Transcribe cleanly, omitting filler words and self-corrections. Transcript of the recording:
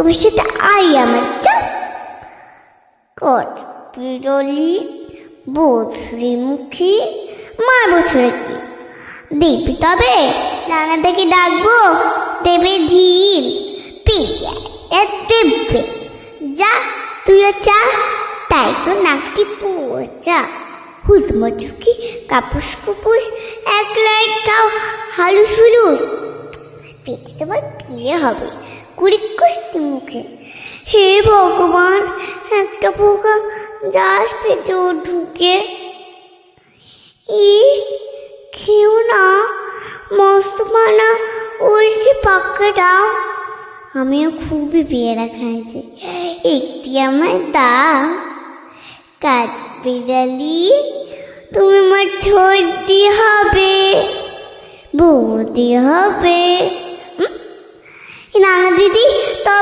তোমার সাথে আই আমার চা কট বিরলি বদ্রিমুখী মারবো ছুড়ে কি দেখবি তবে নানা থেকে ডাকবো দেবে ঢিল পিয়া দেবে যা তুইও চা তাই তো নাকটি পোচা হুলমচুকি কাপুস কুপুস একলা খাও হালুস হুলুস পেটে তোমার পিয়ে হবে কুড়ি কুষ্টি মুখে হে ভগবান একটা পোকা যাস পেটেও ঢুকে ইস খেও না মস্ত মানা ওই যে পাক্কাটা আমিও খুবই পেয়ারা খাইছি একটি আমার দাম কাঠ বিড়ালি তুমি আমার ছোটদি হবে বৌদি হবে নানা দিদি